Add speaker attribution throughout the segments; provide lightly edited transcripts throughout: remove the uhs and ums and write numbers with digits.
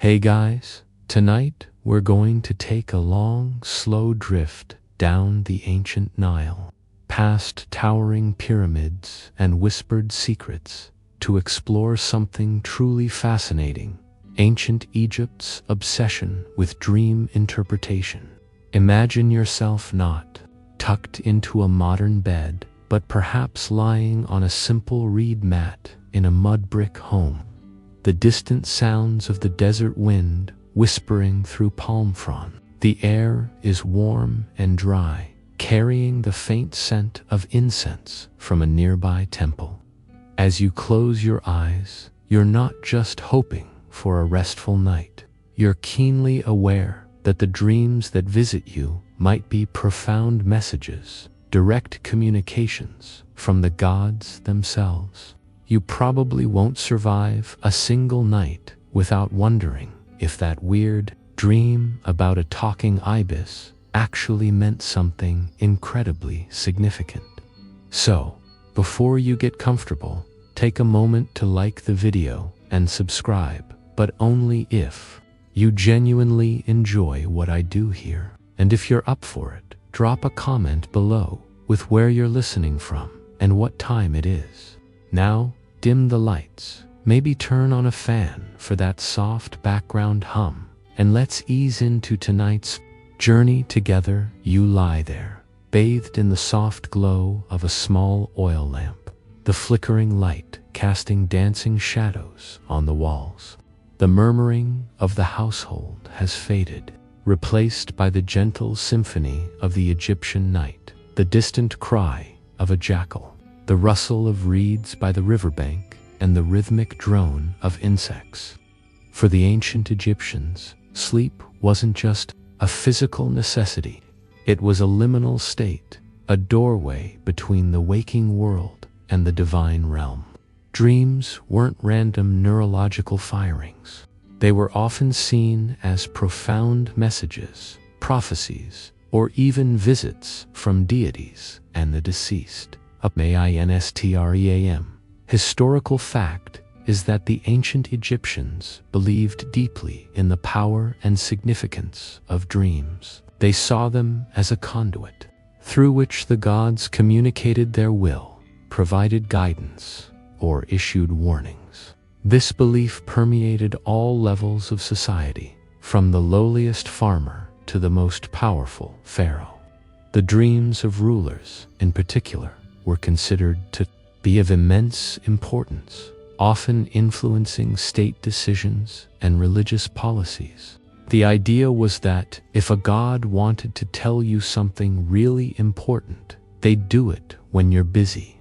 Speaker 1: Hey guys, tonight we're going to take a long, slow drift down the ancient Nile, past towering pyramids and whispered secrets, to explore something truly fascinating: ancient Egypt's obsession with dream interpretation. Imagine yourself not tucked into a modern bed, but perhaps lying on a simple reed mat in a mud brick home. The distant sounds of the desert wind whispering through palm frond. The air is warm and dry, carrying the faint scent of incense from a nearby temple. As you close your eyes, you're not just hoping for a restful night. You're keenly aware that the dreams that visit you might be profound messages, direct communications from the gods themselves. You probably won't survive a single night without wondering if that weird dream about a talking ibis actually meant something incredibly significant. So, before you get comfortable, take a moment to like the video and subscribe, but only if you genuinely enjoy what I do here. And if you're up for it, drop a comment below with where you're listening from and what time it is. Now, dim the lights, maybe turn on a fan for that soft background hum, and let's ease into tonight's journey together. You lie there, bathed in the soft glow of a small oil lamp, the flickering light casting dancing shadows on the walls. The murmuring of the household has faded, replaced by the gentle symphony of the Egyptian night, the distant cry of a jackal, the rustle of reeds by the riverbank, and the rhythmic drone of insects. For the ancient Egyptians, sleep wasn't just a physical necessity. It was a liminal state, a doorway between the waking world and the divine realm. Dreams weren't random neurological firings. They were often seen as profound messages, prophecies, or even visits from deities and the deceased. Historical fact is that the ancient Egyptians believed deeply in the power and significance of dreams. They saw them as a conduit through which the gods communicated their will, provided guidance, or issued warnings. This belief permeated all levels of society, from the lowliest farmer to the most powerful pharaoh. The dreams of rulers, in particular, were considered to be of immense importance, often influencing state decisions and religious policies. The idea was that if a god wanted to tell you something really important, they'd do it when you're busy.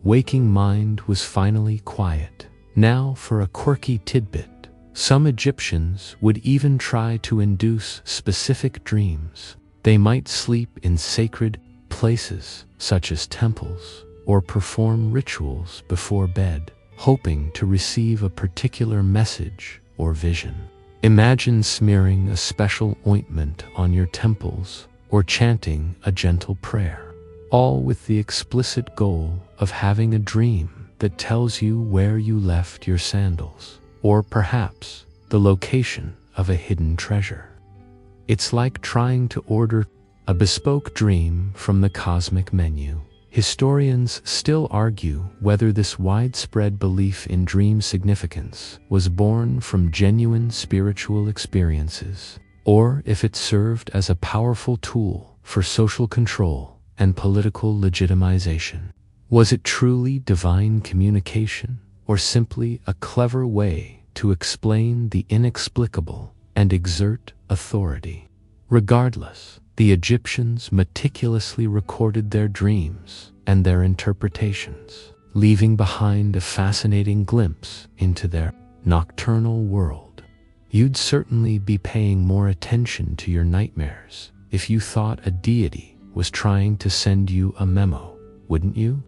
Speaker 1: Waking mind was finally quiet. Now for a quirky tidbit. Some Egyptians would even try to induce specific dreams. They might sleep in sacred places, such as temples, or perform rituals before bed, hoping to receive a particular message or vision. Imagine smearing a special ointment on your temples or chanting a gentle prayer, all with the explicit goal of having a dream that tells you where you left your sandals, or perhaps the location of a hidden treasure. It's like trying to order a bespoke dream from the cosmic menu. Historians still argue whether this widespread belief in dream significance was born from genuine spiritual experiences, or if it served as a powerful tool for social control and political legitimization. Was it truly divine communication, or simply a clever way to explain the inexplicable and exert authority? Regardless, the Egyptians meticulously recorded their dreams and their interpretations, leaving behind a fascinating glimpse into their nocturnal world. You'd certainly be paying more attention to your nightmares if you thought a deity was trying to send you a memo, wouldn't you?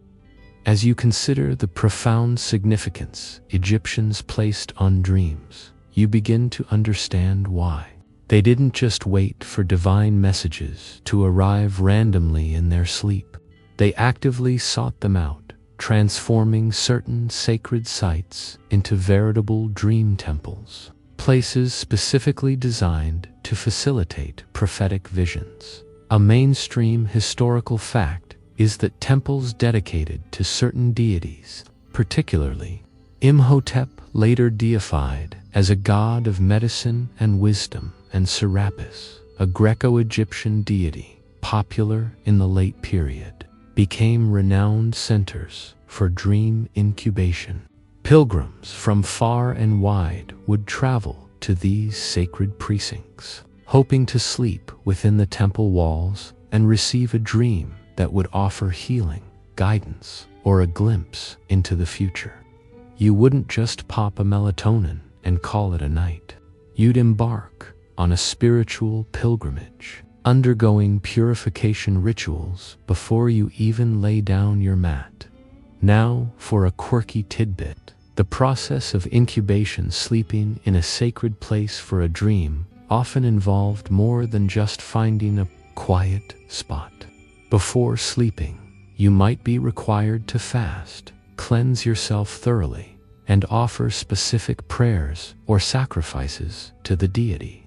Speaker 1: As you consider the profound significance Egyptians placed on dreams, you begin to understand why. They didn't just wait for divine messages to arrive randomly in their sleep. They actively sought them out, transforming certain sacred sites into veritable dream temples, places specifically designed to facilitate prophetic visions. A mainstream historical fact is that temples dedicated to certain deities, particularly Imhotep, later deified as a god of medicine and wisdom, and Serapis, a Greco-Egyptian deity popular in the late period, became renowned centers for dream incubation. Pilgrims from far and wide would travel to these sacred precincts, hoping to sleep within the temple walls and receive a dream that would offer healing, guidance, or a glimpse into the future. You wouldn't just pop a melatonin and call it a night. You'd embark on a spiritual pilgrimage, undergoing purification rituals before you even lay down your mat. Now for a quirky tidbit. The process of incubation, sleeping in a sacred place for a dream, often involved more than just finding a quiet spot. Before sleeping, you might be required to fast, cleanse yourself thoroughly, and offer specific prayers or sacrifices to the deity.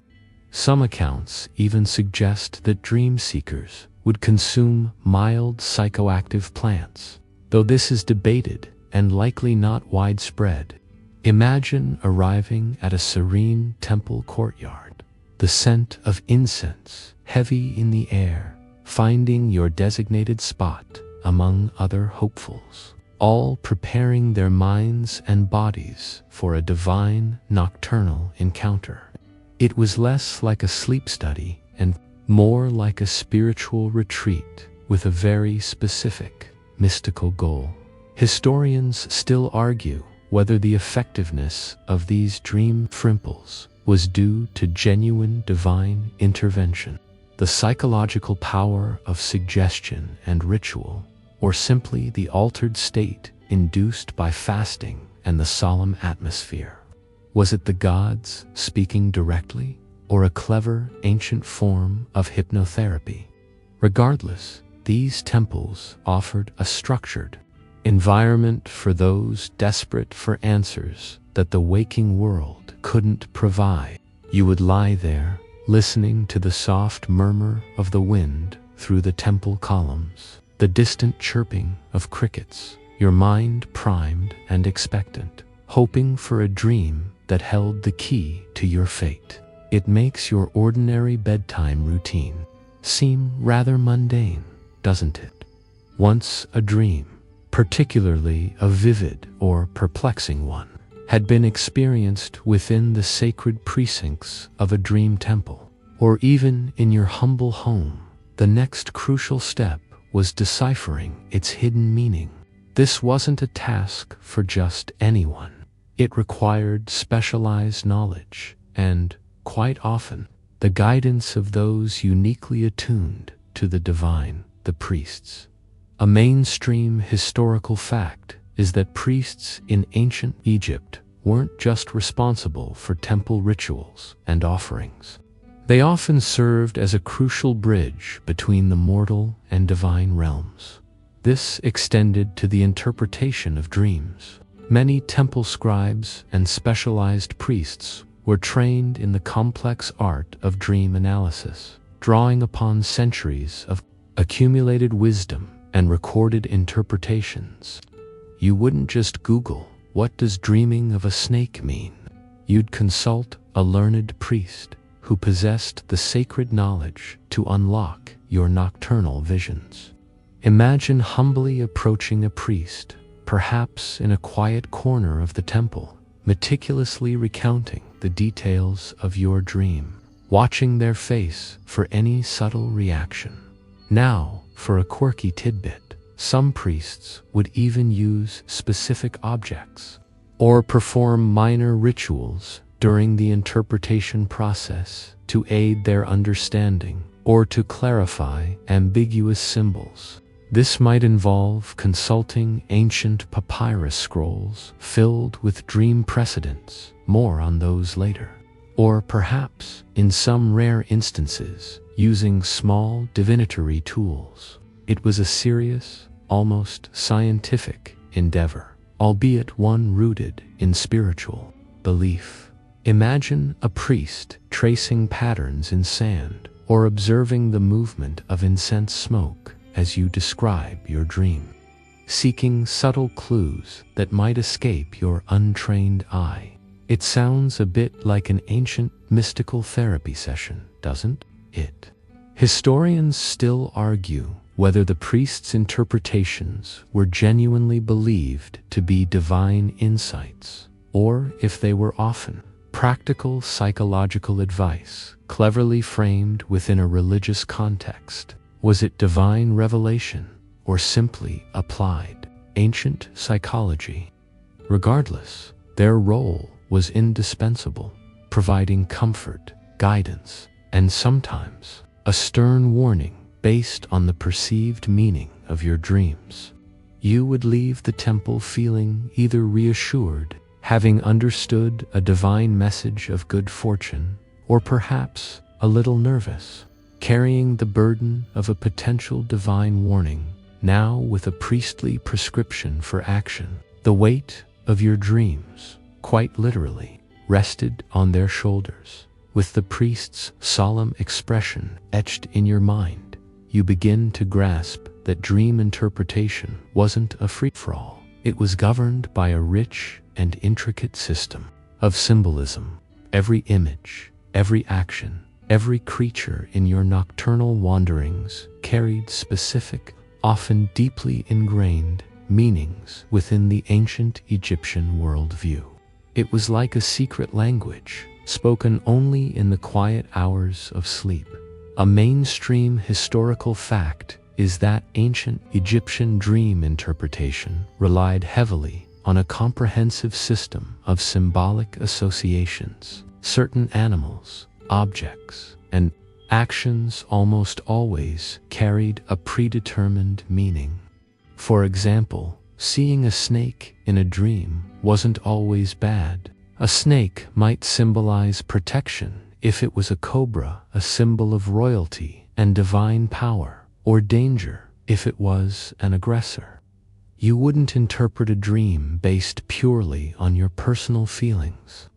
Speaker 1: Some accounts even suggest that dream seekers would consume mild psychoactive plants, though this is debated and likely not widespread. Imagine arriving at a serene temple courtyard, the scent of incense heavy in the air, finding your designated spot among other hopefuls, all preparing their minds and bodies for a divine nocturnal encounter. It was less like a sleep study and more like a spiritual retreat with a very specific, mystical goal. Historians still argue whether the effectiveness of these dream frimples was due to genuine divine intervention, the psychological power of suggestion and ritual, or simply the altered state induced by fasting and the solemn atmosphere. Was it the gods speaking directly, or a clever ancient form of hypnotherapy? Regardless, these temples offered a structured environment for those desperate for answers that the waking world couldn't provide. You would lie there, listening to the soft murmur of the wind through the temple columns, the distant chirping of crickets, your mind primed and expectant, hoping for a dream that held the key to your fate. It makes your ordinary bedtime routine seem rather mundane, doesn't it? Once a dream, particularly a vivid or perplexing one, had been experienced within the sacred precincts of a dream temple, or even in your humble home, the next crucial step was deciphering its hidden meaning. This wasn't a task for just anyone. It required specialized knowledge and, quite often, the guidance of those uniquely attuned to the divine, the priests. A mainstream historical fact is that priests in ancient Egypt weren't just responsible for temple rituals and offerings. They often served as a crucial bridge between the mortal and divine realms. This extended to the interpretation of dreams. Many temple scribes and specialized priests were trained in the complex art of dream analysis, drawing upon centuries of accumulated wisdom and recorded interpretations. You wouldn't just Google, "What does dreaming of a snake mean?" You'd consult a learned priest who possessed the sacred knowledge to unlock your nocturnal visions. Imagine humbly approaching a priest, perhaps in a quiet corner of the temple, meticulously recounting the details of your dream, watching their face for any subtle reaction. Now, for a quirky tidbit, some priests would even use specific objects or perform minor rituals during the interpretation process to aid their understanding or to clarify ambiguous symbols. This might involve consulting ancient papyrus scrolls filled with dream precedents, more on those later. Or perhaps, in some rare instances, using small divinatory tools. It was a serious, almost scientific endeavor, albeit one rooted in spiritual belief. Imagine a priest tracing patterns in sand or observing the movement of incense smoke as you describe your dream, seeking subtle clues that might escape your untrained eye. It sounds a bit like an ancient mystical therapy session, doesn't it? Historians still argue whether the priest's interpretations were genuinely believed to be divine insights, or if they were often practical psychological advice, cleverly framed within a religious context. Was it divine revelation, or simply applied ancient psychology? Regardless, their role was indispensable, providing comfort, guidance, and sometimes a stern warning based on the perceived meaning of your dreams. You would leave the temple feeling either reassured, having understood a divine message of good fortune, or perhaps a little nervous, carrying the burden of a potential divine warning, now with a priestly prescription for action. The weight of your dreams, quite literally, rested on their shoulders. With the priest's solemn expression etched in your mind, you begin to grasp that dream interpretation wasn't a free-for-all. It was governed by a rich and intricate system of symbolism. Every image, every action, every creature in your nocturnal wanderings carried specific, often deeply ingrained meanings within the ancient Egyptian worldview. It was like a secret language, spoken only in the quiet hours of sleep. A mainstream historical fact is that ancient Egyptian dream interpretation relied heavily on a comprehensive system of symbolic associations. Certain animals, objects, and actions almost always carried a predetermined meaning. For example, seeing a snake in a dream wasn't always bad. A snake might symbolize protection if it was a cobra, a symbol of royalty and divine power, or danger if it was an aggressor. You wouldn't interpret a dream based purely on your personal feelings.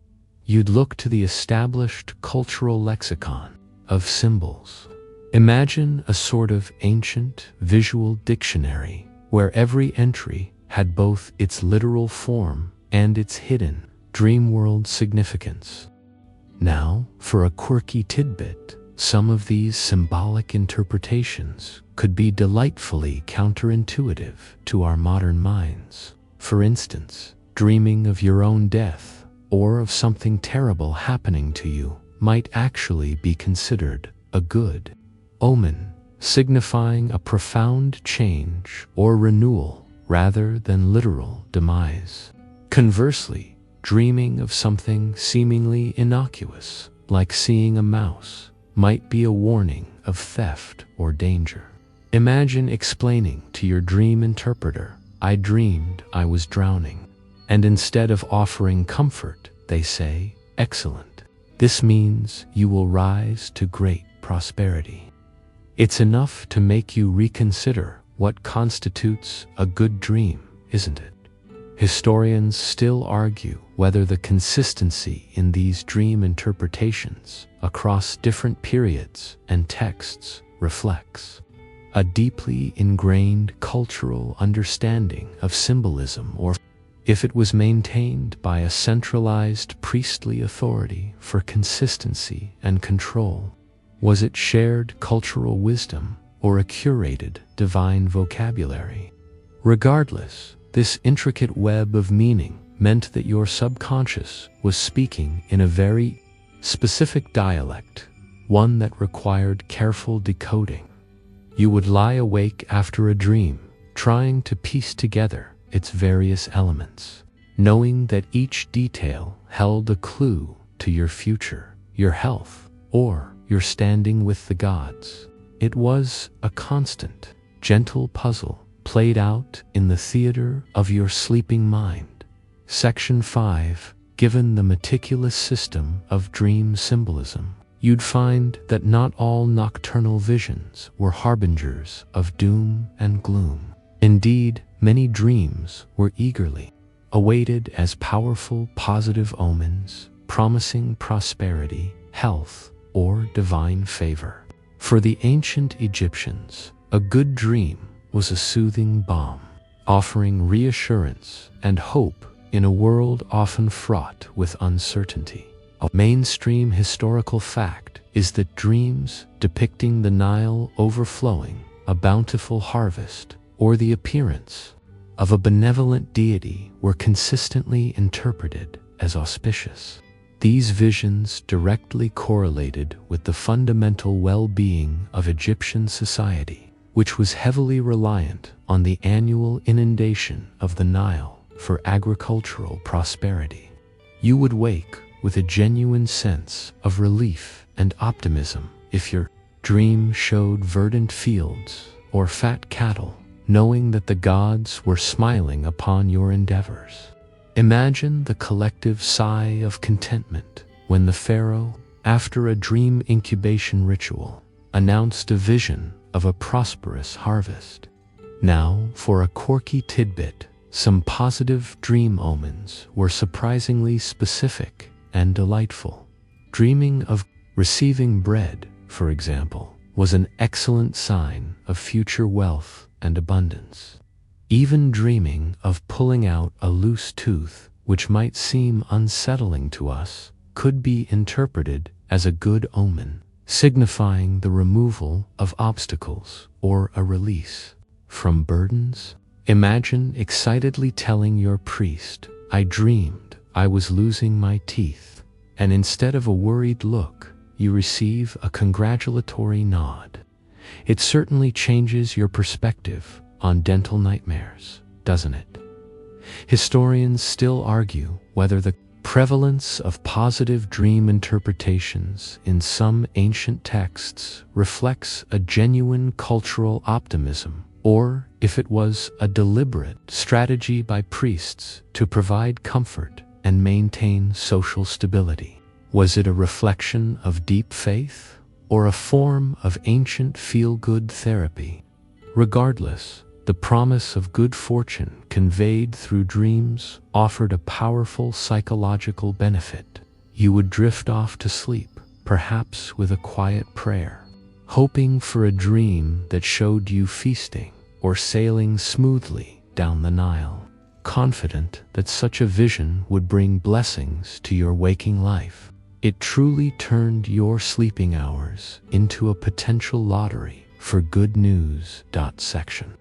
Speaker 1: You'd look to the established cultural lexicon of symbols. Imagine a sort of ancient visual dictionary where every entry had both its literal form and its hidden dream world significance. Now, for a quirky tidbit, some of these symbolic interpretations could be delightfully counterintuitive to our modern minds. For instance, dreaming of your own death or of something terrible happening to you might actually be considered a good omen, signifying a profound change or renewal rather than literal demise. Conversely, dreaming of something seemingly innocuous, like seeing a mouse, might be a warning of theft or danger. Imagine explaining to your dream interpreter, "I dreamed I was drowning," and instead of offering comfort, they say, "Excellent. This means you will rise to great prosperity." It's enough to make you reconsider what constitutes a good dream, isn't it? Historians still argue whether the consistency in these dream interpretations across different periods and texts reflects a deeply ingrained cultural understanding of symbolism, or if it was maintained by a centralized priestly authority for consistency and control. Was it shared cultural wisdom or a curated divine vocabulary? Regardless, this intricate web of meaning meant that your subconscious was speaking in a very specific dialect, one that required careful decoding. You would lie awake after a dream, trying to piece together its various elements, knowing that each detail held a clue to your future, your health, or your standing with the gods. It was a constant, gentle puzzle played out in the theater of your sleeping mind. Section 5. Given the meticulous system of dream symbolism, you'd find that not all nocturnal visions were harbingers of doom and gloom. Indeed, many dreams were eagerly awaited as powerful positive omens, promising prosperity, health, or divine favor. For the ancient Egyptians, a good dream was a soothing balm, offering reassurance and hope in a world often fraught with uncertainty. A mainstream historical fact is that dreams depicting the Nile overflowing, a bountiful harvest, or the appearance of a benevolent deity were consistently interpreted as auspicious. These visions directly correlated with the fundamental well-being of Egyptian society, which was heavily reliant on the annual inundation of the Nile for agricultural prosperity. You would wake with a genuine sense of relief and optimism if your dream showed verdant fields or fat cattle, knowing that the gods were smiling upon your endeavors. Imagine the collective sigh of contentment when the pharaoh, after a dream incubation ritual, announced a vision of a prosperous harvest. Now, for a quirky tidbit, some positive dream omens were surprisingly specific and delightful. Dreaming of receiving bread, for example, was an excellent sign of future wealth and abundance. Even dreaming of pulling out a loose tooth, which might seem unsettling to us, could be interpreted as a good omen, signifying the removal of obstacles or a release from burdens. Imagine excitedly telling your priest, "I dreamed I was losing my teeth," and instead of a worried look, you receive a congratulatory nod. It certainly changes your perspective on dental nightmares, doesn't it? Historians still argue whether the prevalence of positive dream interpretations in some ancient texts reflects a genuine cultural optimism, or if it was a deliberate strategy by priests to provide comfort and maintain social stability. Was it a reflection of deep faith, or a form of ancient feel-good therapy? Regardless, the promise of good fortune conveyed through dreams offered a powerful psychological benefit. You would drift off to sleep, perhaps with a quiet prayer, hoping for a dream that showed you feasting or sailing smoothly down the Nile, confident that such a vision would bring blessings to your waking life. It truly turned your sleeping hours into a potential lottery for good news. Section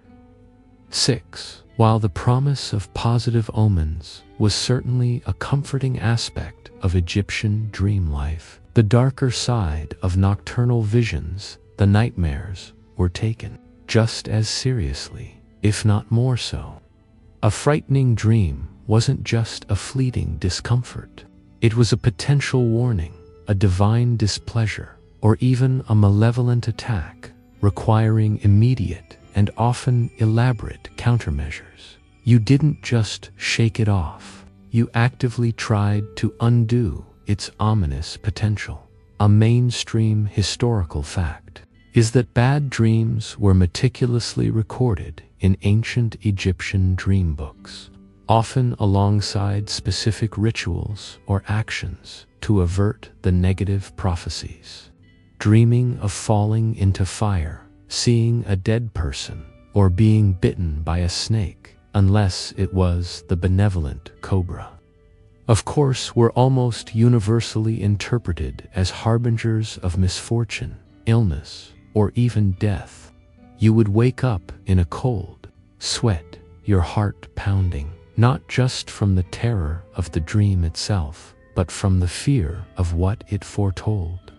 Speaker 1: 6. While the promise of positive omens was certainly a comforting aspect of Egyptian dream life, the darker side of nocturnal visions, the nightmares, were taken just as seriously, if not more so. A frightening dream wasn't just a fleeting discomfort. It was a potential warning, a divine displeasure, or even a malevolent attack, requiring immediate and often elaborate countermeasures. You didn't just shake it off. You actively tried to undo its ominous potential. A mainstream historical fact is that bad dreams were meticulously recorded in ancient Egyptian dream books, often alongside specific rituals or actions to avert the negative prophecies. Dreaming of falling into fire, seeing a dead person, or being bitten by a snake, unless it was the benevolent cobra, of course, were almost universally interpreted as harbingers of misfortune, illness, or even death. You would wake up in a cold sweat, your heart pounding, not just from the terror of the dream itself, but from the fear of what it foretold.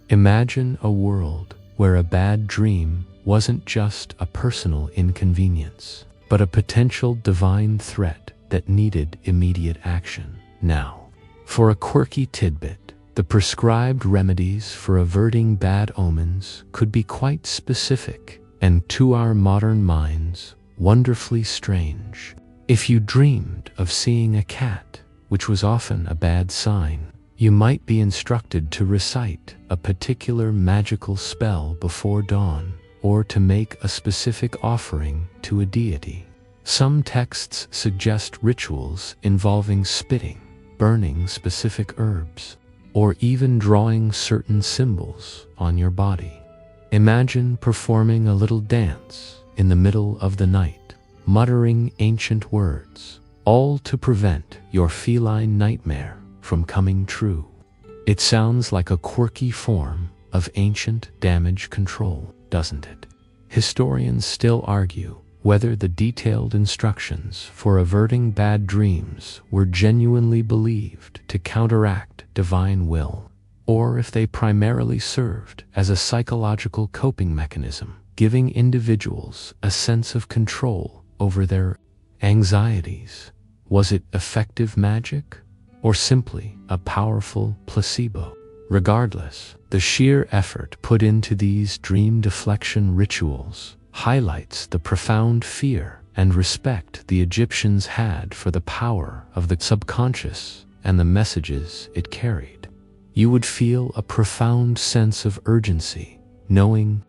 Speaker 1: Imagine a world where a bad dream wasn't just a personal inconvenience, but a potential divine threat that needed immediate action. Now, for a quirky tidbit, the prescribed remedies for averting bad omens could be quite specific and, to our modern minds, wonderfully strange. If you dreamed of seeing a cat, which was often a bad sign, you might be instructed to recite a particular magical spell before dawn, or to make a specific offering to a deity. Some texts suggest rituals involving spitting, burning specific herbs, or even drawing certain symbols on your body. Imagine performing a little dance in the middle of the night, muttering ancient words, all to prevent your feline nightmare from coming true. It sounds like a quirky form of ancient damage control, doesn't it? Historians still argue whether the detailed instructions for averting bad dreams were genuinely believed to counteract divine will, or if they primarily served as a psychological coping mechanism, giving individuals a sense of control over their anxieties. Was it effective magic, or simply a powerful placebo? Regardless, the sheer effort put into these dream deflection rituals highlights the profound fear and respect the Egyptians had for the power of the subconscious and the messages it carried. You would feel a profound sense of urgency, knowing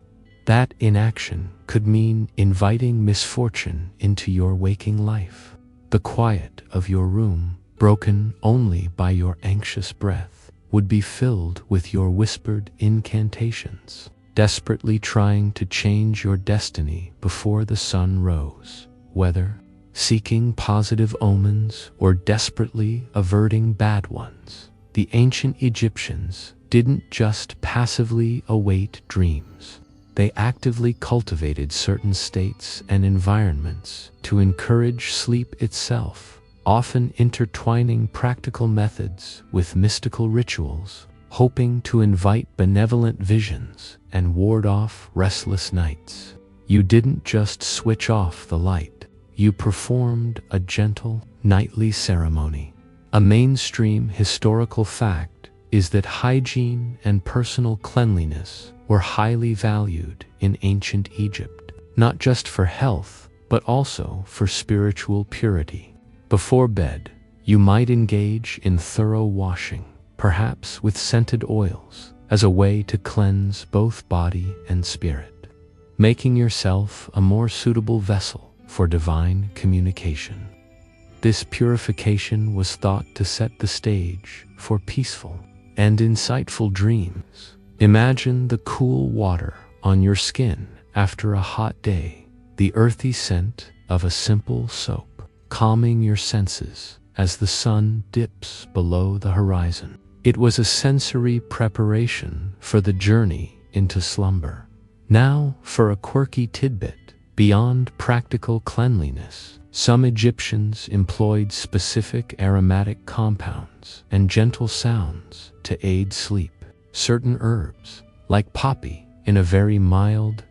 Speaker 1: that inaction could mean inviting misfortune into your waking life. The quiet of your room, broken only by your anxious breath, would be filled with your whispered incantations, desperately trying to change your destiny before the sun rose. Whether seeking positive omens or desperately averting bad ones, the ancient Egyptians didn't just passively await dreams. They actively cultivated certain states and environments to encourage sleep itself, often intertwining practical methods with mystical rituals, hoping to invite benevolent visions and ward off restless nights. You didn't just switch off the light, you performed a gentle, nightly ceremony. A mainstream historical fact is that hygiene and personal cleanliness were highly valued in ancient Egypt, not just for health, but also for spiritual purity. Before bed, you might engage in thorough washing, perhaps with scented oils, as a way to cleanse both body and spirit, making yourself a more suitable vessel for divine communication. This purification was thought to set the stage for peaceful and insightful dreams. Imagine the cool water on your skin after a hot day, the earthy scent of a simple soap, calming your senses as the sun dips below the horizon. It was a sensory preparation for the journey into slumber. Now for a quirky tidbit. Beyond practical cleanliness, some Egyptians employed specific aromatic compounds and gentle sounds to aid sleep. Certain herbs, like poppy, in a very mild,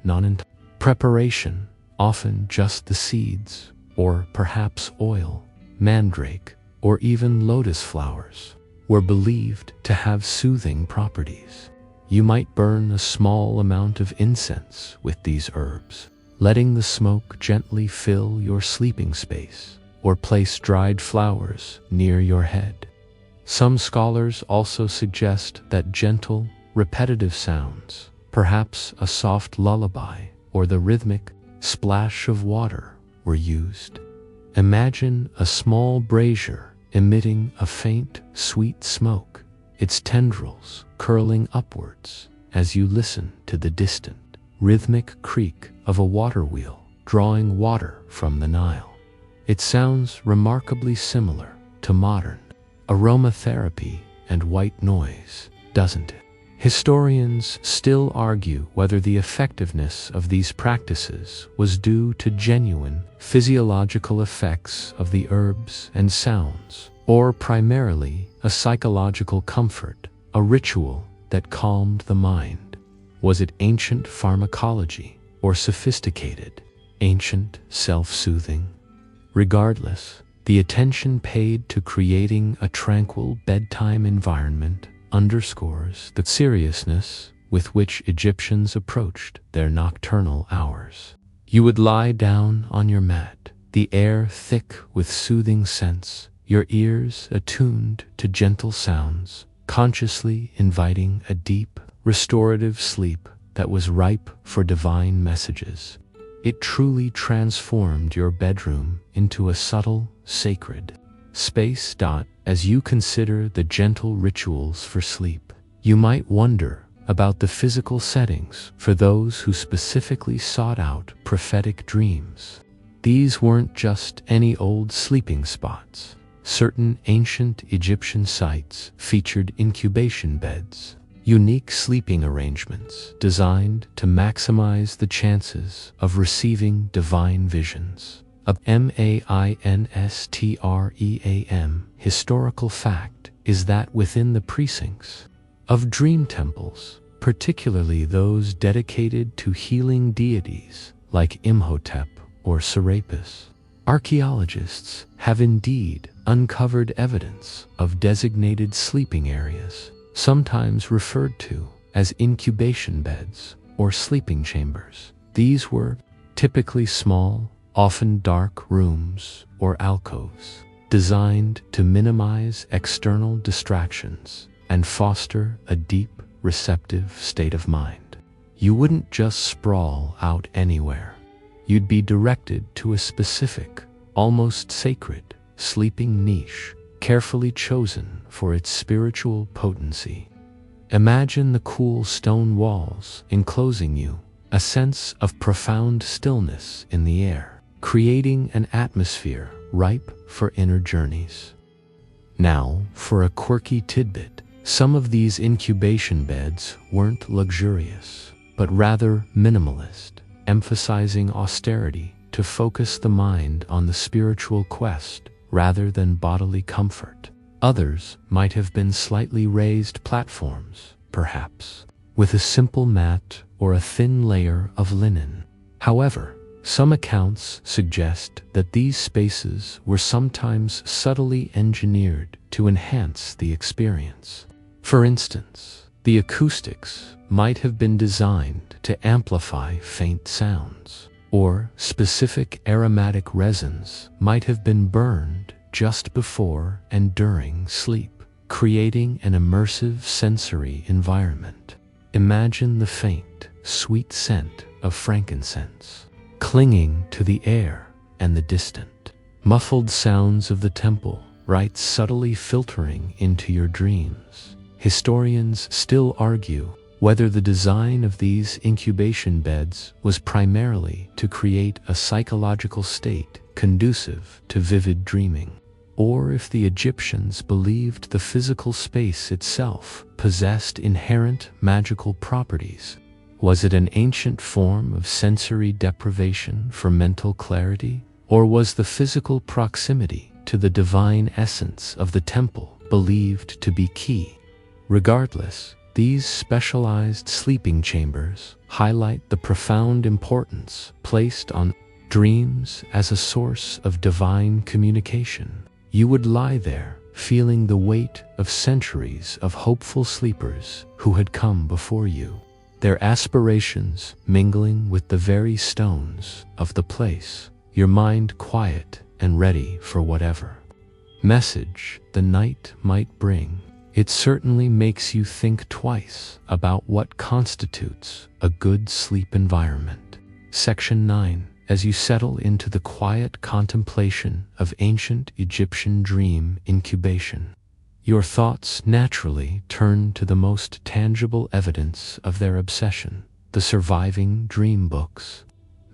Speaker 1: preparation, often just the seeds, or perhaps oil, mandrake, or even lotus flowers, were believed to have soothing properties. You might burn a small amount of incense with these herbs, letting the smoke gently fill your sleeping space, or place dried flowers near your head. Some scholars also suggest that gentle, repetitive sounds, perhaps a soft lullaby or the rhythmic splash of water, were used. Imagine a small brazier emitting a faint, sweet smoke, its tendrils curling upwards as you listen to the distant, rhythmic creak of a water wheel drawing water from the Nile. It sounds remarkably similar to modern aromatherapy and white noise, doesn't it? Historians still argue whether the effectiveness of these practices was due to genuine physiological effects of the herbs and sounds, or primarily a psychological comfort, a ritual that calmed the mind. Was it ancient pharmacology or sophisticated, ancient self-soothing? Regardless, the attention paid to creating a tranquil bedtime environment underscores the seriousness with which Egyptians approached their nocturnal hours. You would lie down on your mat, the air thick with soothing scents, your ears attuned to gentle sounds, consciously inviting a deep, restorative sleep that was ripe for divine messages. It truly transformed your bedroom into a subtle, sacred space. as you consider the gentle rituals for sleep. You might wonder about the physical settings for those who specifically sought out prophetic dreams. These weren't just any old sleeping spots. Certain ancient Egyptian sites featured incubation beds, unique sleeping arrangements designed to maximize the chances of receiving divine visions. A MAINSTREAM historical fact is that within the precincts of dream temples, particularly those dedicated to healing deities like Imhotep or Serapis, archaeologists have indeed uncovered evidence of designated sleeping areas, sometimes referred to as incubation beds or sleeping chambers. These were typically small, often dark rooms or alcoves, designed to minimize external distractions and foster a deep, receptive state of mind. You wouldn't just sprawl out anywhere. You'd be directed to a specific, almost sacred, sleeping niche, carefully chosen for its spiritual potency. Imagine the cool stone walls enclosing you, a sense of profound stillness in the air, creating an atmosphere ripe for inner journeys. Now, for a quirky tidbit, some of these incubation beds weren't luxurious, but rather minimalist, emphasizing austerity to focus the mind on the spiritual quest rather than bodily comfort. Others might have been slightly raised platforms, perhaps, with a simple mat or a thin layer of linen. However, some accounts suggest that these spaces were sometimes subtly engineered to enhance the experience. For instance, the acoustics might have been designed to amplify faint sounds, or specific aromatic resins might have been burned just before and during sleep, creating an immersive sensory environment. Imagine the faint, sweet scent of frankincense clinging to the air and the distant, muffled sounds of the temple rites subtly filtering into your dreams. Historians still argue whether the design of these incubation beds was primarily to create a psychological state conducive to vivid dreaming, or if the Egyptians believed the physical space itself possessed inherent magical properties. Was it an ancient form of sensory deprivation for mental clarity, or was the physical proximity to the divine essence of the temple believed to be key? Regardless, these specialized sleeping chambers highlight the profound importance placed on dreams as a source of divine communication. You would lie there, feeling the weight of centuries of hopeful sleepers who had come before you, their aspirations mingling with the very stones of the place, your mind quiet and ready for whatever message the night might bring. It certainly makes you think twice about what constitutes a good sleep environment. Section 9. As you settle into the quiet contemplation of ancient Egyptian dream incubation, your thoughts naturally turn to the most tangible evidence of their obsession, the surviving dream books.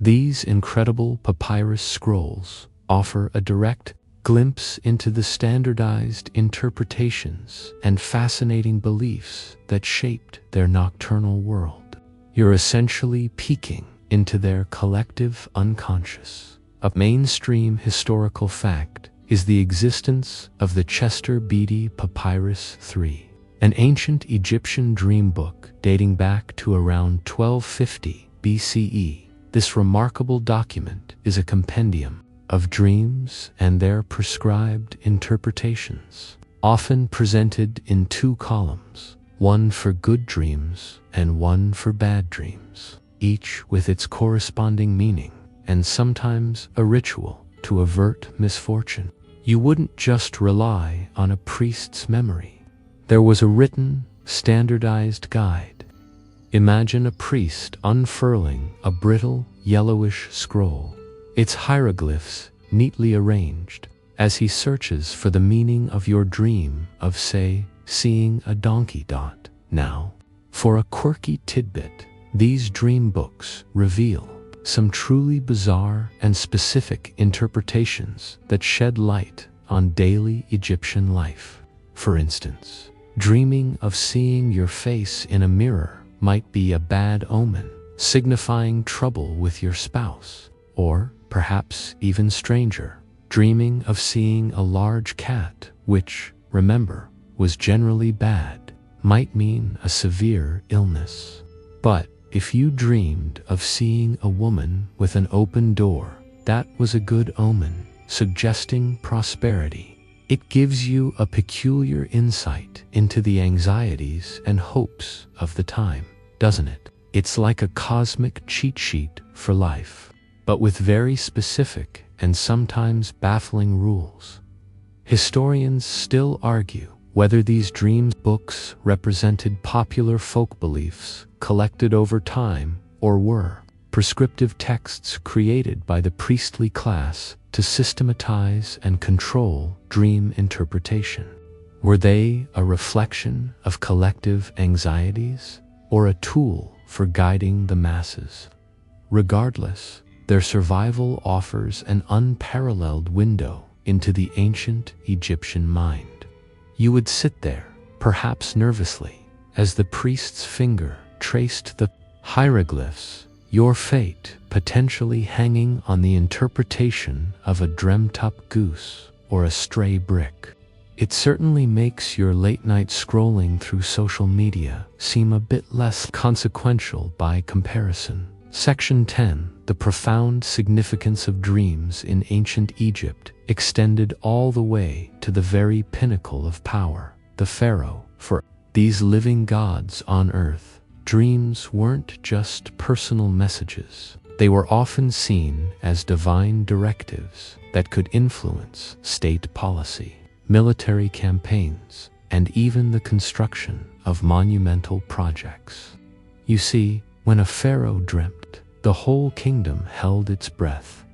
Speaker 1: These incredible papyrus scrolls offer a direct glimpse into the standardized interpretations and fascinating beliefs that shaped their nocturnal world. You're essentially peeking into their collective unconscious. A mainstream historical fact is the existence of the Chester Beatty Papyrus III, an ancient Egyptian dream book dating back to around 1250 BCE. This remarkable document is a compendium of dreams and their prescribed interpretations, often presented in two columns, one for good dreams and one for bad dreams, each with its corresponding meaning and sometimes a ritual to avert misfortune. You wouldn't just rely on a priest's memory. There was a written, standardized guide. Imagine a priest unfurling a brittle, yellowish scroll, its hieroglyphs neatly arranged, as he searches for the meaning of your dream of, say, seeing a donkey. Now, for a quirky tidbit, these dream books reveal some truly bizarre and specific interpretations that shed light on daily Egyptian life. For instance, dreaming of seeing your face in a mirror might be a bad omen, signifying trouble with your spouse, or perhaps even stranger, dreaming of seeing a large cat, which, remember, was generally bad, might mean a severe illness. But if you dreamed of seeing a woman with an open door, that was a good omen, suggesting prosperity. It gives you a peculiar insight into the anxieties and hopes of the time, doesn't it? It's like a cosmic cheat sheet for life, but with very specific and sometimes baffling rules. Historians still argue whether these dream books represented popular folk beliefs collected over time or were prescriptive texts created by the priestly class to systematize and control dream interpretation. Were they a reflection of collective anxieties or a tool for guiding the masses? Regardless, their survival offers an unparalleled window into the ancient Egyptian mind. You would sit there, perhaps nervously, as the priest's finger traced the hieroglyphs, your fate potentially hanging on the interpretation of a dreamt-up goose or a stray brick. It certainly makes your late-night scrolling through social media seem a bit less consequential by comparison. Section 10. The profound significance of dreams in ancient Egypt extended all the way to the very pinnacle of power, the pharaoh. For these living gods on earth, dreams weren't just personal messages. They were often seen as divine directives that could influence state policy, military campaigns, and even the construction of monumental projects. You see, when a pharaoh dreamt, the whole kingdom held its breath.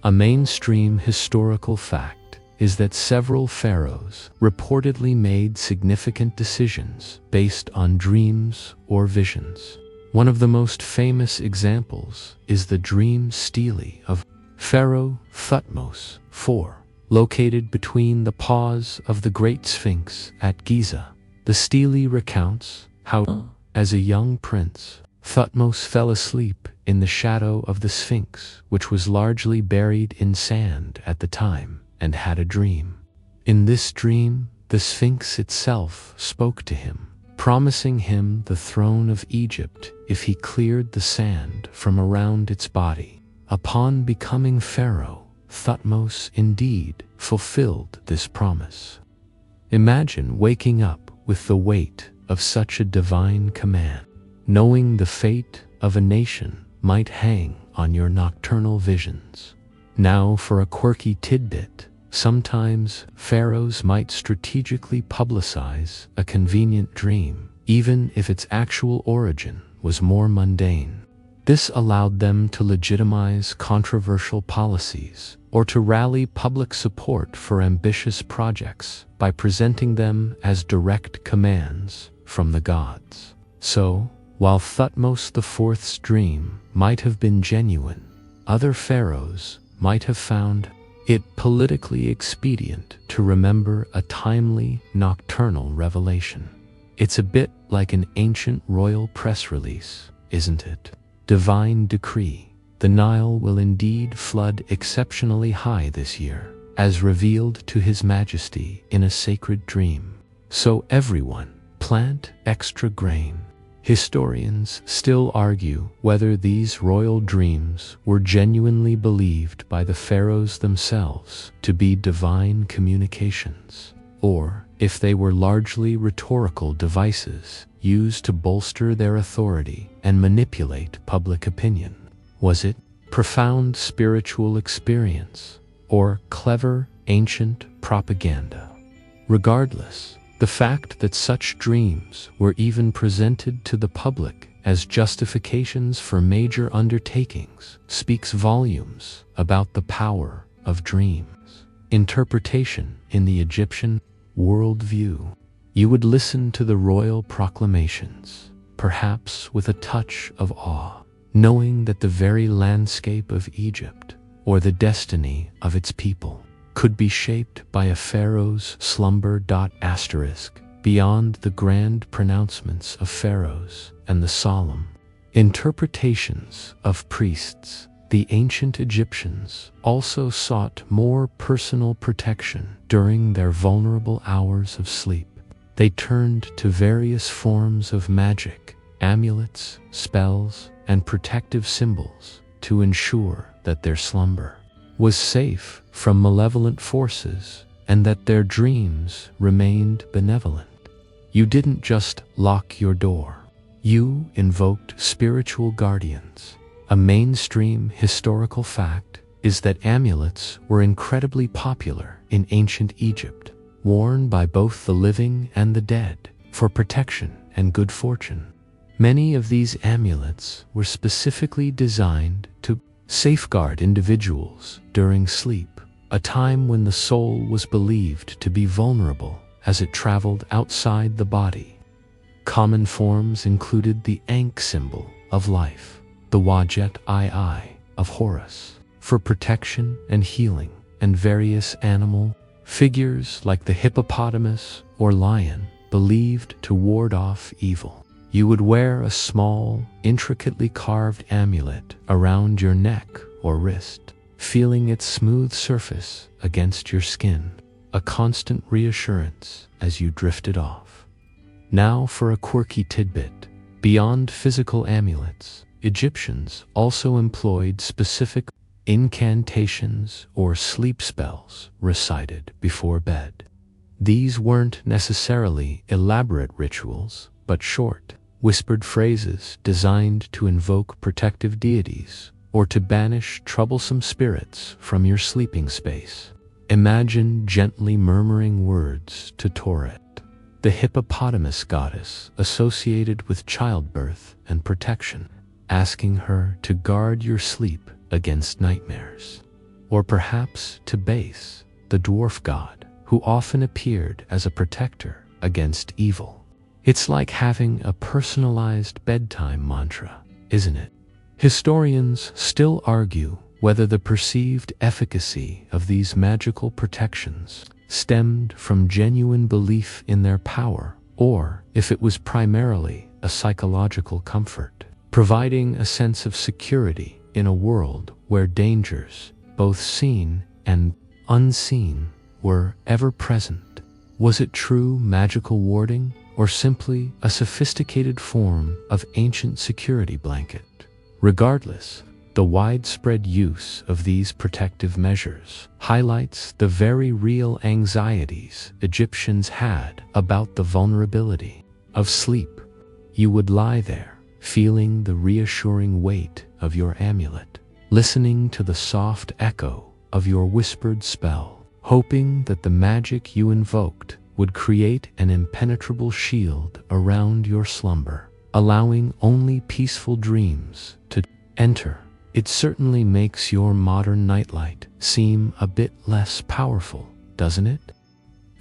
Speaker 1: A mainstream historical fact is that several pharaohs reportedly made significant decisions based on dreams or visions. One of the most famous examples is the dream stele of Pharaoh Thutmose IV, located between the paws of the Great Sphinx at Giza. The stele recounts how, as a young prince, Thutmose fell asleep in the shadow of the Sphinx, which was largely buried in sand at the time, and had a dream. In this dream, the Sphinx itself spoke to him, promising him the throne of Egypt if he cleared the sand from around its body. Upon becoming pharaoh, Thutmose indeed fulfilled this promise. Imagine waking up with the weight of such a divine command, knowing the fate of a nation might hang on your nocturnal visions. Now for a quirky tidbit, sometimes pharaohs might strategically publicize a convenient dream, even if its actual origin was more mundane. This allowed them to legitimize controversial policies or to rally public support for ambitious projects by presenting them as direct commands from the gods. So, while Thutmose IV's dream might have been genuine, other pharaohs might have found it politically expedient to remember a timely nocturnal revelation. It's a bit like an ancient royal press release, isn't it? Divine decree. The Nile will indeed flood exceptionally high this year, as revealed to His Majesty in a sacred dream. So everyone, plant extra grain. Historians still argue whether these royal dreams were genuinely believed by the pharaohs themselves to be divine communications, or if they were largely rhetorical devices used to bolster their authority and manipulate public opinion. Was it profound spiritual experience or clever ancient propaganda? Regardless, the fact that such dreams were even presented to the public as justifications for major undertakings speaks volumes about the power of dreams. interpretation in the Egyptian worldview. You would listen to the royal proclamations, perhaps with a touch of awe, knowing that the very landscape of Egypt, or the destiny of its people, could be shaped by a pharaoh's slumber. Asterisk, beyond the grand pronouncements of pharaohs and the solemn interpretations of priests, the ancient Egyptians also sought more personal protection during their vulnerable hours of sleep. They turned to various forms of magic, amulets, spells, and protective symbols to ensure that their slumber was safe from malevolent forces and that their dreams remained benevolent. You didn't just lock your door. You invoked spiritual guardians. A mainstream historical fact is that amulets were incredibly popular in ancient Egypt, worn by both the living and the dead for protection and good fortune. Many of these amulets were specifically designed to safeguard individuals during sleep, a time when the soul was believed to be vulnerable as it traveled outside the body. Common forms included the Ankh symbol of life, the Wajet II of Horus for protection and healing, and various animal figures like the hippopotamus or lion believed to ward off evil. You would wear a small, intricately carved amulet around your neck or wrist, feeling its smooth surface against your skin, a constant reassurance as you drifted off. Now for a quirky tidbit. Beyond physical amulets, Egyptians also employed specific incantations or sleep spells recited before bed. These weren't necessarily elaborate rituals, but short, whispered phrases designed to invoke protective deities or to banish troublesome spirits from your sleeping space. Imagine gently murmuring words to Toret, the hippopotamus goddess associated with childbirth and protection, asking her to guard your sleep against nightmares. Or perhaps to Base, the dwarf god, who often appeared as a protector against evil. It's like having a personalized bedtime mantra, isn't it? Historians still argue whether the perceived efficacy of these magical protections stemmed from genuine belief in their power, or if it was primarily a psychological comfort, providing a sense of security in a world where dangers, both seen and unseen, were ever present. Was it true magical warding, or simply a sophisticated form of ancient security blanket? Regardless, the widespread use of these protective measures highlights the very real anxieties Egyptians had about the vulnerability of sleep. You would lie there, feeling the reassuring weight of your amulet, listening to the soft echo of your whispered spell, hoping that the magic you invoked would create an impenetrable shield around your slumber, allowing only peaceful dreams to enter. It certainly makes your modern nightlight seem a bit less powerful, doesn't it?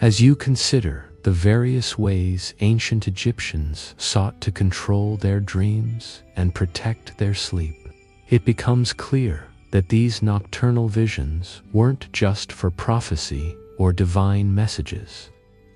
Speaker 1: As you consider the various ways ancient Egyptians sought to control their dreams and protect their sleep, it becomes clear that these nocturnal visions weren't just for prophecy or divine messages.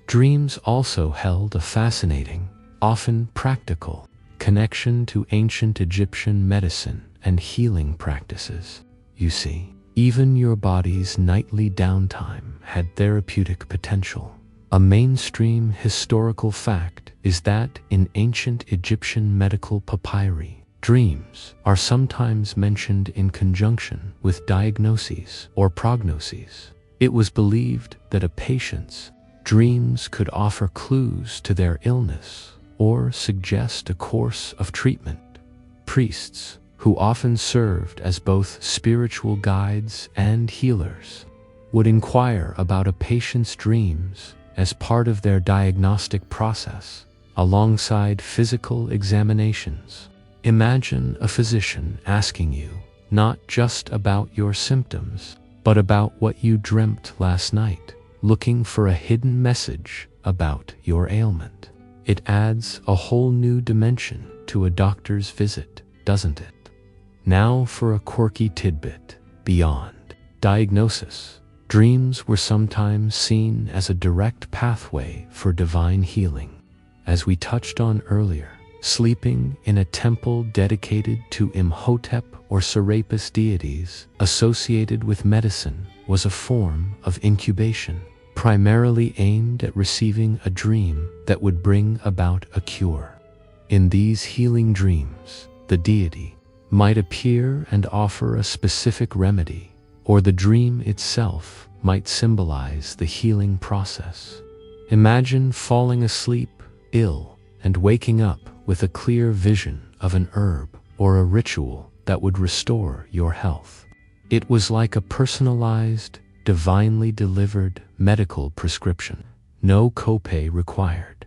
Speaker 1: Dreams also held a fascinating, often practical, connection to ancient Egyptian medicine and healing practices. You see, even your body's nightly downtime had therapeutic potential. A mainstream historical fact is that in ancient Egyptian medical papyri, dreams are sometimes mentioned in conjunction with diagnoses or prognoses. It was believed that a patient's dreams could offer clues to their illness or suggest a course of treatment. Priests, who often served as both spiritual guides and healers, would inquire about a patient's dreams as part of their diagnostic process, alongside physical examinations. Imagine a physician asking you not just about your symptoms, but about what you dreamt last night, looking for a hidden message about your ailment. It adds a whole new dimension to a doctor's visit, doesn't it? Now for a quirky tidbit. Beyond diagnosis, dreams were sometimes seen as a direct pathway for divine healing. As we touched on earlier, sleeping in a temple dedicated to Imhotep or Serapis deities associated with medicine was a form of incubation, primarily aimed at receiving a dream that would bring about a cure. In these healing dreams, the deity might appear and offer a specific remedy, or the dream itself might symbolize the healing process. Imagine falling asleep ill and waking up with a clear vision of an herb or a ritual that would restore your health. It was like a personalized, divinely delivered medical prescription. No copay required.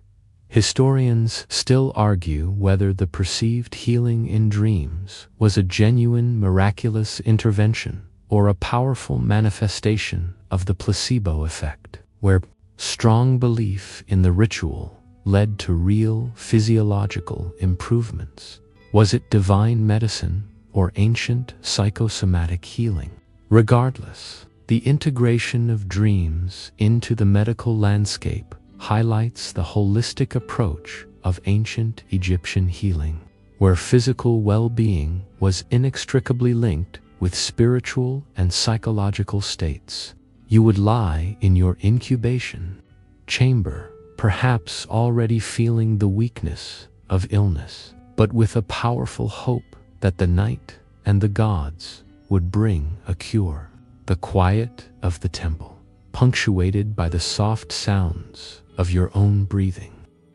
Speaker 1: Historians still argue whether the perceived healing in dreams was a genuine miraculous intervention or a powerful manifestation of the placebo effect, where strong belief in the ritual led to real physiological improvements. Was it divine medicine or ancient psychosomatic healing? Regardless, the integration of dreams into the medical landscape highlights the holistic approach of ancient Egyptian healing, where physical well-being was inextricably linked with spiritual and psychological states. You would lie in your incubation chamber, perhaps already feeling the weakness of illness, but with a powerful hope that the night and the gods would bring a cure. The quiet of the temple, punctuated by the soft sounds of your own breathing,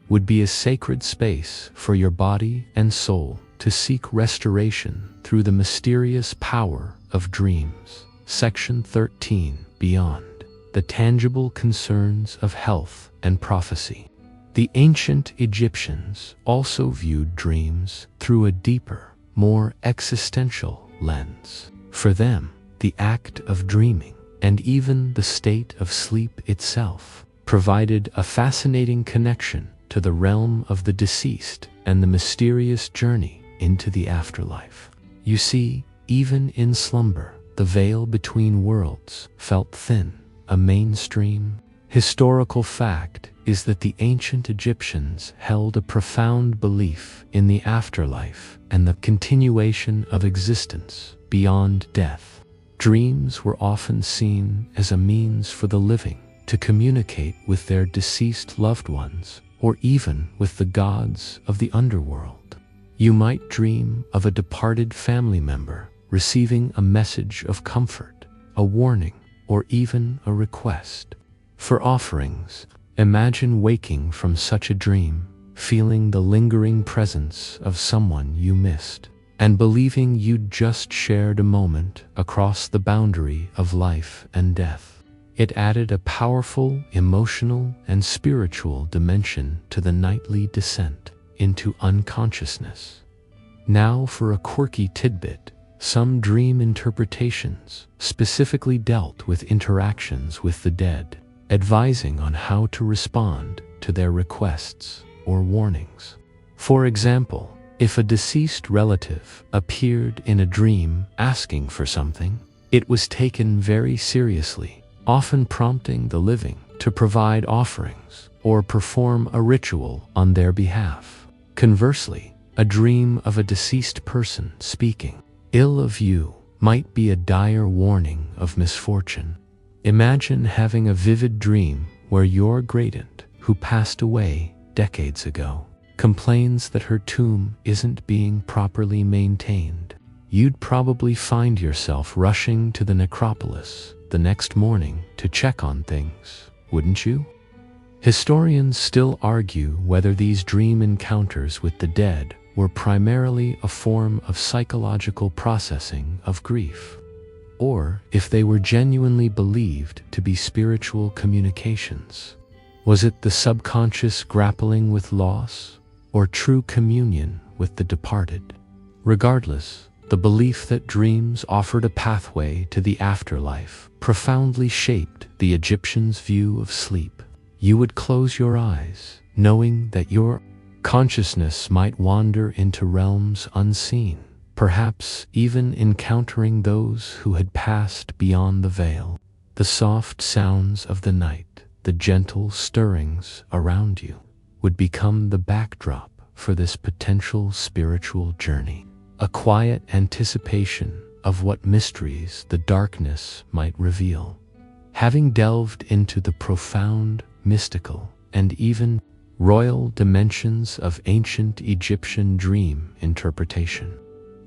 Speaker 1: would be a sacred space for your body and soul to seek restoration through the mysterious power of dreams. Section 13. Beyond the tangible concerns of health and prophecy. The ancient Egyptians also viewed dreams through a deeper, more existential lens. For them, the act of dreaming, and even the state of sleep itself, provided a fascinating connection to the realm of the deceased and the mysterious journey into the afterlife. You see, even in slumber, the veil between worlds felt thin. A mainstream historical fact is that the ancient Egyptians held a profound belief in the afterlife and the continuation of existence beyond death. Dreams were often seen as a means for the living to communicate with their deceased loved ones or even with the gods of the underworld. You might dream of a departed family member receiving a message of comfort, a warning, or even a request for offerings. Imagine waking from such a dream, feeling the lingering presence of someone you missed, and believing you'd just shared a moment across the boundary of life and death. It added a powerful emotional and spiritual dimension to the nightly descent into unconsciousness. Now for a quirky tidbit. Some dream interpretations specifically dealt with interactions with the dead, advising on how to respond to their requests or warnings. For example, if a deceased relative appeared in a dream asking for something, it was taken very seriously, often prompting the living to provide offerings or perform a ritual on their behalf. Conversely, a dream of a deceased person speaking ill of you might be a dire warning of misfortune. Imagine having a vivid dream where your great-aunt, who passed away decades ago, complains that her tomb isn't being properly maintained. You'd probably find yourself rushing to the necropolis the next morning to check on things, wouldn't you? Historians still argue whether these dream encounters with the dead were primarily a form of psychological processing of grief, or if they were genuinely believed to be spiritual communications. Was it the subconscious grappling with loss, or true communion with the departed? Regardless, The belief that dreams offered a pathway to the afterlife profoundly shaped the Egyptians' view of sleep. You would close your eyes, knowing that your consciousness might wander into realms unseen, perhaps even encountering those who had passed beyond the veil. The soft sounds of the night, the gentle stirrings around you, would become the backdrop for this potential spiritual journey, a quiet anticipation of what mysteries the darkness might reveal. Having delved into the profound, mystical, and even royal dimensions of ancient Egyptian dream interpretation,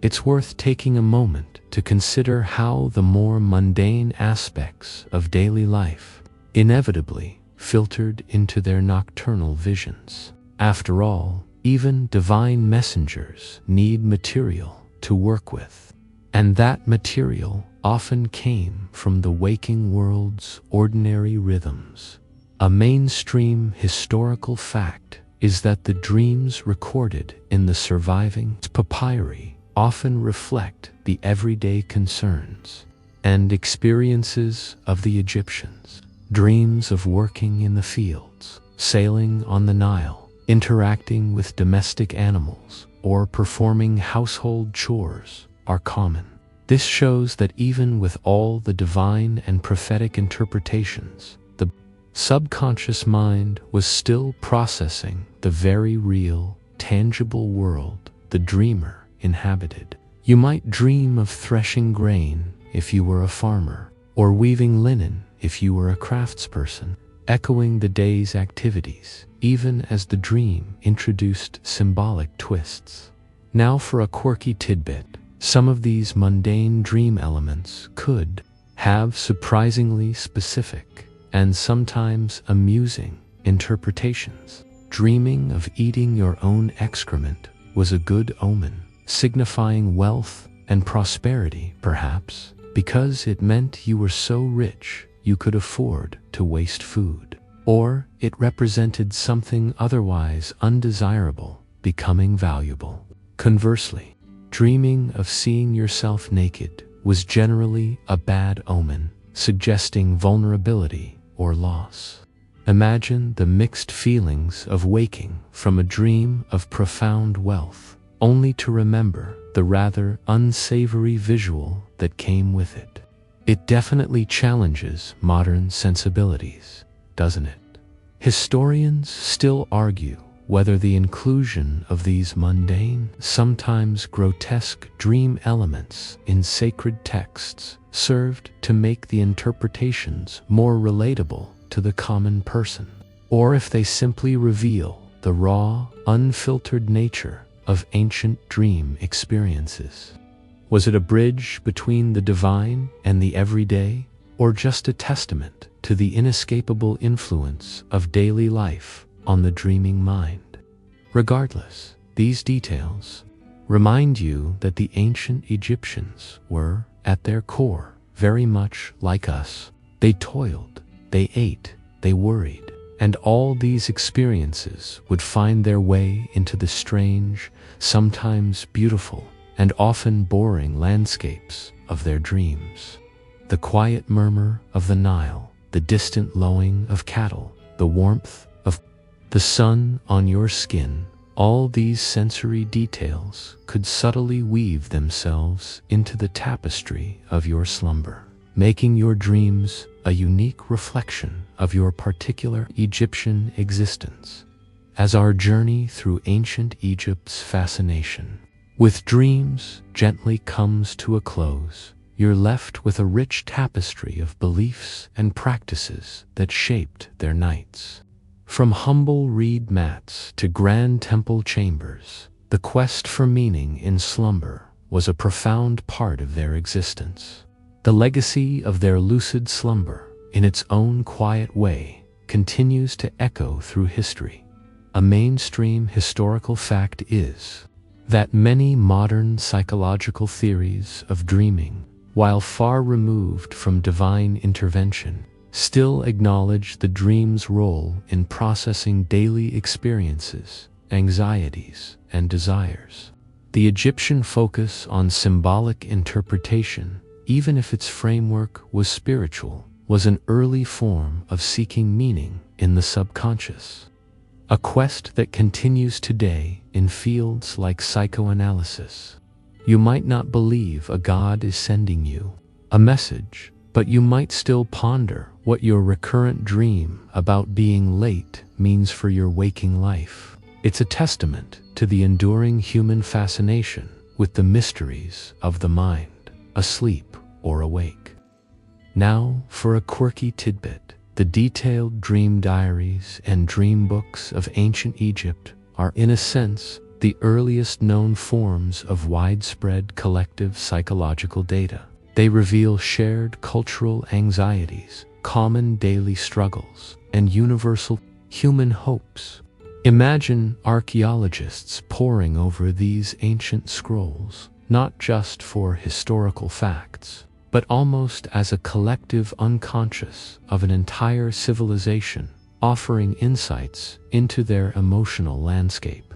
Speaker 1: it's worth taking a moment to consider how the more mundane aspects of daily life inevitably filtered into their nocturnal visions. After all, even divine messengers need material to work with, and that material often came from the waking world's ordinary rhythms. A mainstream historical fact is that the dreams recorded in the surviving papyri often reflect the everyday concerns and experiences of the Egyptians. Dreams of working in the fields, sailing on the Nile, interacting with domestic animals, or performing household chores are common. This shows that even with all the divine and prophetic interpretations, the subconscious mind was still processing the very real, tangible world the dreamer inhabited. You might dream of threshing grain if you were a farmer, or weaving linen if you were a craftsperson, echoing the day's activities, even as the dream introduced symbolic twists. Now for a quirky tidbit. Some of these mundane dream elements could have surprisingly specific and sometimes amusing interpretations. Dreaming of eating your own excrement was a good omen, signifying wealth and prosperity, perhaps, because it meant you were so rich you could afford to waste food. Or it represented something otherwise undesirable becoming valuable. Conversely, dreaming of seeing yourself naked was generally a bad omen, suggesting vulnerability or loss. Imagine the mixed feelings of waking from a dream of profound wealth, only to remember the rather unsavory visual that came with it. It definitely challenges modern sensibilities, doesn't it? Historians still argue whether the inclusion of these mundane, sometimes grotesque dream elements in sacred texts served to make the interpretations more relatable to the common person, or if they simply reveal the raw, unfiltered nature of ancient dream experiences. Was it a bridge between the divine and the everyday, or just a testament to the inescapable influence of daily life on the dreaming mind? Regardless, these details remind you that the ancient Egyptians were, at their core, very much like us. They toiled, they ate, they worried, and all these experiences would find their way into the strange, sometimes beautiful, and often boring landscapes of their dreams. The quiet murmur of the Nile, the distant lowing of cattle, the warmth of the sun on your skin, all these sensory details could subtly weave themselves into the tapestry of your slumber, making your dreams a unique reflection of your particular Egyptian existence. As our journey through ancient Egypt's fascination with dreams gently comes to a close, you're left with a rich tapestry of beliefs and practices that shaped their nights. From humble reed mats to grand temple chambers, the quest for meaning in slumber was a profound part of their existence. The legacy of their lucid slumber, in its own quiet way, continues to echo through history. A mainstream historical fact is that many modern psychological theories of dreaming, while far removed from divine intervention, still acknowledge the dream's role in processing daily experiences, anxieties, and desires. The Egyptian focus on symbolic interpretation, even if its framework was spiritual, was an early form of seeking meaning in the subconscious. A quest that continues today in fields like psychoanalysis. You might not believe a god is sending you a message, but you might still ponder what your recurrent dream about being late means for your waking life. It's a testament to the enduring human fascination with the mysteries of the mind, asleep or awake. Now for a quirky tidbit. The detailed dream diaries and dream books of ancient Egypt are, in a sense, the earliest known forms of widespread collective psychological data. They reveal shared cultural anxieties, common daily struggles, and universal human hopes. Imagine archaeologists poring over these ancient scrolls, not just for historical facts, but almost as a collective unconscious of an entire civilization, offering insights into their emotional landscape.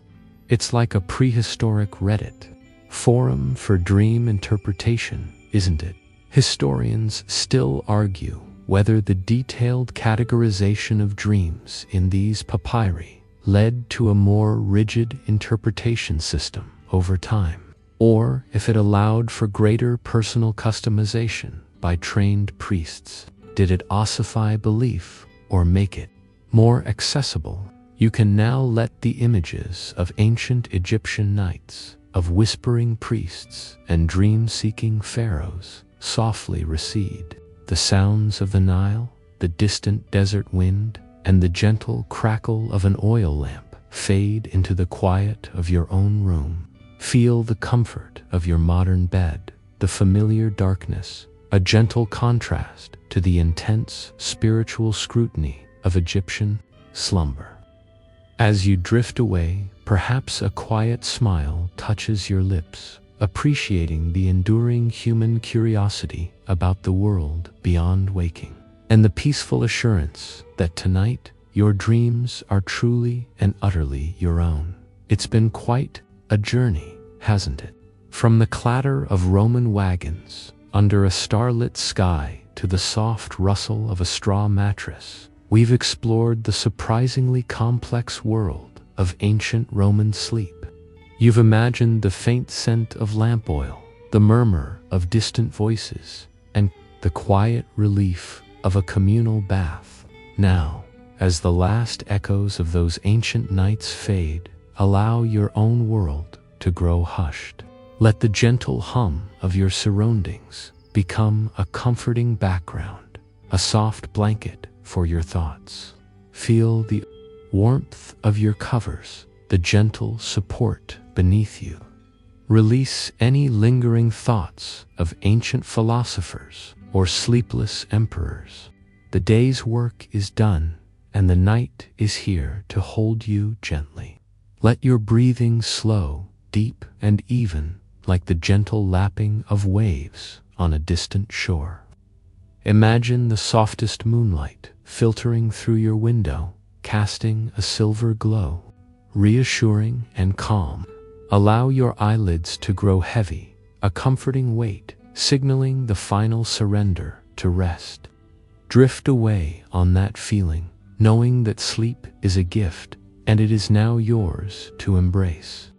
Speaker 1: It's like a prehistoric Reddit forum for dream interpretation, isn't it? Historians still argue whether the detailed categorization of dreams in these papyri led to a more rigid interpretation system over time, or if it allowed for greater personal customization by trained priests. Did it ossify belief or make it more accessible? You can now let the images of ancient Egyptian nights, of whispering priests and dream-seeking pharaohs softly recede. The sounds of the Nile, the distant desert wind, and the gentle crackle of an oil lamp fade into the quiet of your own room. Feel the comfort of your modern bed, the familiar darkness, a gentle contrast to the intense spiritual scrutiny of Egyptian slumber. As you drift away, perhaps a quiet smile touches your lips, appreciating the enduring human curiosity about the world beyond waking, and the peaceful assurance that tonight your dreams are truly and utterly your own. It's been quite a journey, hasn't it? From the clatter of Roman wagons under a starlit sky to the soft rustle of a straw mattress, we've explored the surprisingly complex world of ancient Roman sleep. You've imagined the faint scent of lamp oil, the murmur of distant voices, and the quiet relief of a communal bath. Now, as the last echoes of those ancient nights fade, allow your own world to grow hushed. Let the gentle hum of your surroundings become a comforting background, a soft blanket for your thoughts. Feel the warmth of your covers, the gentle support beneath you. Release any lingering thoughts of ancient philosophers or sleepless emperors. The day's work is done, and the night is here to hold you gently. Let your breathing slow, deep and even, like the gentle lapping of waves on a distant shore. Imagine the softest moonlight filtering through your window, casting a silver glow, reassuring and calm. Allow your eyelids to grow heavy, a comforting weight, signaling the final surrender to rest. Drift away on that feeling, knowing that sleep is a gift, and it is now yours to embrace.